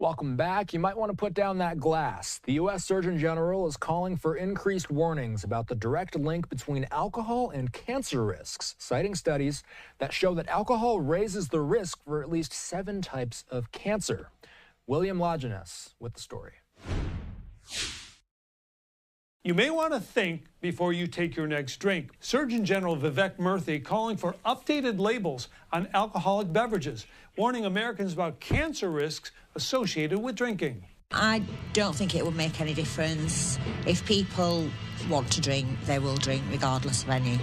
Welcome back. You might want to put down that glass. The U.S. Surgeon General is calling for increased warnings about the direct link between alcohol and cancer risks, citing studies that show that alcohol raises the risk for at least 7 types of cancer. William Lajeunesse with the story. You may want to think before you take your next drink. Surgeon General Vivek Murthy calling for updated labels on alcoholic beverages, warning Americans about cancer risks associated with drinking. I don't think it would make any difference. If people want to drink, they will drink regardless of any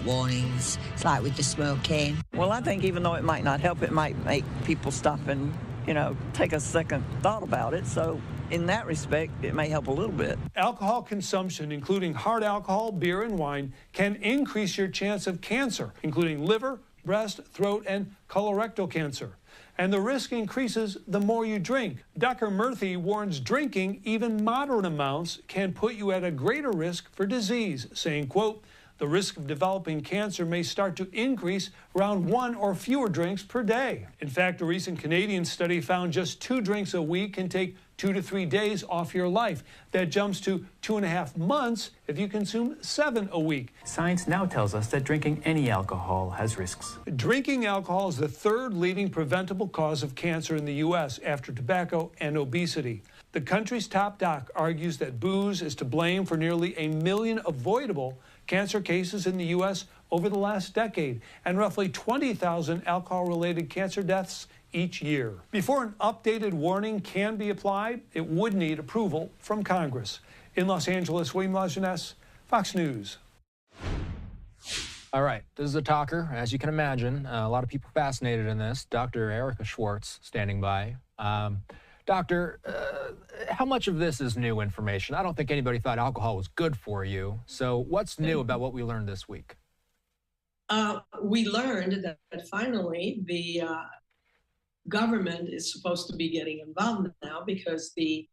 warnings. It's like with the smoking. Well, I think even though it might not help, it might make people stop and, take a second thought about it. So in that respect, it may help a little bit. Alcohol consumption, including hard alcohol, beer, and wine, can increase your chance of cancer, including liver, breast, throat, and colorectal cancer. And the risk increases the more you drink. Dr. Murthy warns drinking even moderate amounts can put you at a greater risk for disease, saying, quote, the risk of developing cancer may start to increase around 1 or fewer drinks per day. In fact, a recent Canadian study found just 2 drinks a week can take 2 to 3 days off your life. That jumps to 2.5 months if you consume 7 a week. Science now tells us that drinking any alcohol has risks. Drinking alcohol is the 3rd leading preventable cause of cancer in the U.S. after tobacco and obesity. The country's top doc argues that booze is to blame for nearly 1 million avoidable cancer cases in the U.S. over the last decade and roughly 20,000 alcohol-related cancer deaths each year. Before an updated warning can be applied, it would need approval from Congress. In Los Angeles, William Lajeunesse, Fox News. All right, this is a talker, as you can imagine. A lot of people fascinated in this. Dr. Erica Schwartz standing by. Doctor, how much of this is new information? I don't think anybody thought alcohol was good for you. So what's new about what we learned this week? We learned that finally the government is supposed to be getting involved now because the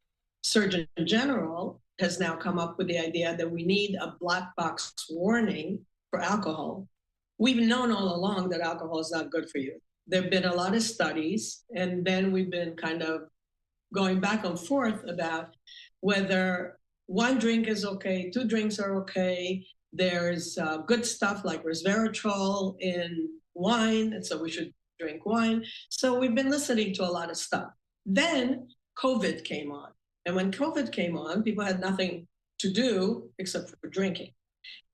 Surgeon General has now come up with the idea that we need a black box warning for alcohol. We've known all along that alcohol is not good for you. There have been a lot of studies, and then we've been kind of going back and forth about whether 1 drink is okay, 2 drinks are okay. There's good stuff like resveratrol in wine, and so we should drink wine. So we've been listening to a lot of stuff. Then COVID came on. And when COVID came on, people had nothing to do except for drinking.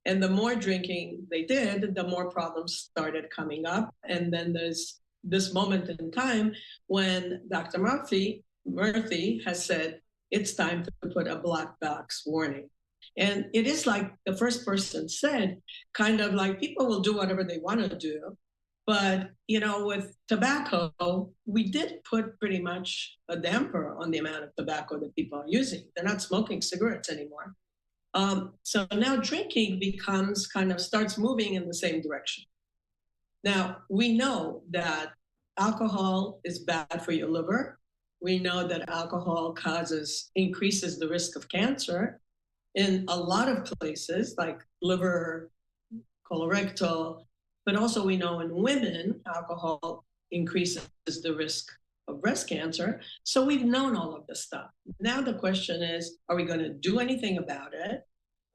And the more drinking they did, the more problems started coming up. And then there's this moment in time when Dr. Murthy has said, it's time to put a black box warning. And it is like the first person said, kind of like people will do whatever they want to do. But, with tobacco, we did put pretty much a damper on the amount of tobacco that people are using. They're not smoking cigarettes anymore. So now drinking starts moving in the same direction. Now, we know that alcohol is bad for your liver. We know that alcohol increases the risk of cancer in a lot of places like liver, colorectal, but also we know in women, alcohol increases the risk of breast cancer. So we've known all of this stuff. Now the question is, are we going to do anything about it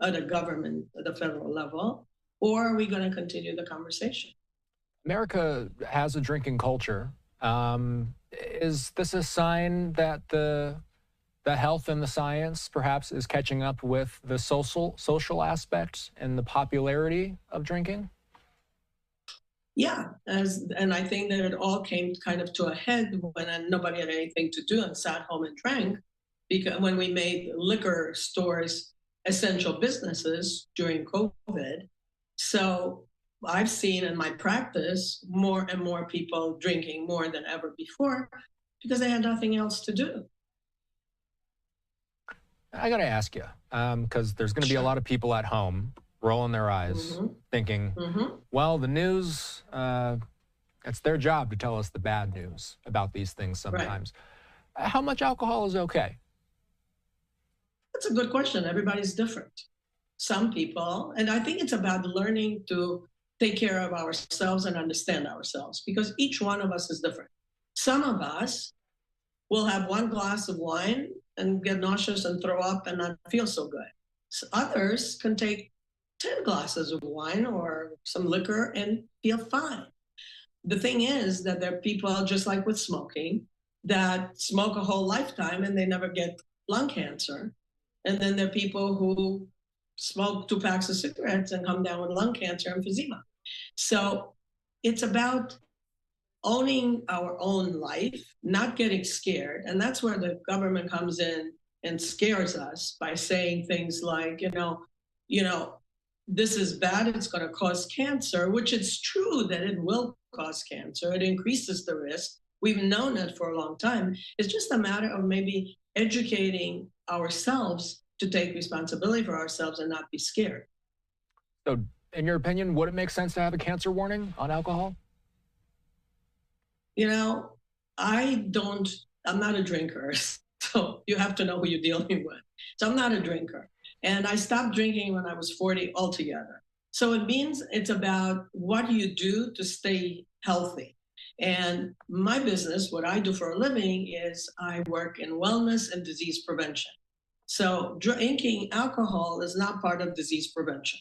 at the federal level, or are we going to continue the conversation? America has a drinking culture. Is this a sign that the health and the science perhaps is catching up with the social aspects and the popularity of drinking? Yeah, and I think that it all came kind of to a head when nobody had anything to do and sat home and drank, because when we made liquor stores essential businesses during COVID. So I've seen in my practice more and more people drinking more than ever before because they had nothing else to do. I got to ask you, because there's going to be a lot of people at home rolling their eyes, thinking, well, the news, it's their job to tell us the bad news about these things sometimes. Right. How much alcohol is okay? That's a good question. Everybody's different. Some people, and I think it's about learning to take care of ourselves and understand ourselves, because each one of us is different. Some of us will have one glass of wine and get nauseous and throw up and not feel so good. So others can take 10 glasses of wine or some liquor and feel fine. The thing is that there are people, just like with smoking, that smoke a whole lifetime and they never get lung cancer. And then there are people who smoke 2 packs of cigarettes and come down with lung cancer and emphysema. So it's about owning our own life, not getting scared. And that's where the government comes in and scares us by saying things like, this is bad, it's going to cause cancer, which it's true that it will cause cancer. It increases the risk. We've known it for a long time. It's just a matter of maybe educating ourselves to take responsibility for ourselves and not be scared. So, in your opinion, would it make sense to have a cancer warning on alcohol? I'm not a drinker, so you have to know who you're dealing with. So I'm not a drinker. And I stopped drinking when I was 40 altogether. So it means it's about what you do to stay healthy. And my business, what I do for a living, is I work in wellness and disease prevention. So drinking alcohol is not part of disease prevention.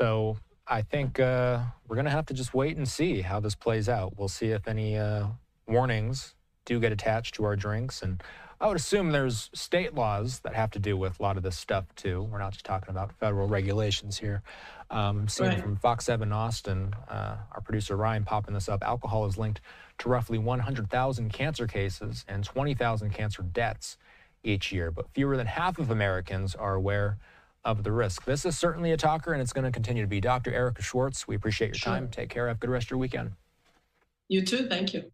So I think we're going to have to just wait and see how this plays out. We'll see if any warnings do get attached to our drinks. And I would assume there's state laws that have to do with a lot of this stuff, too. We're not just talking about federal regulations here. Seeing Right. from Fox 7 Austin, our producer Ryan popping this up, alcohol is linked to roughly 100,000 cancer cases and 20,000 cancer deaths each year. But fewer than half of Americans are aware of the risk. This is certainly a talker, and it's going to continue to be. Dr. Erica Schwartz, we appreciate your time. Take care. Have a good rest of your weekend. You too. Thank you.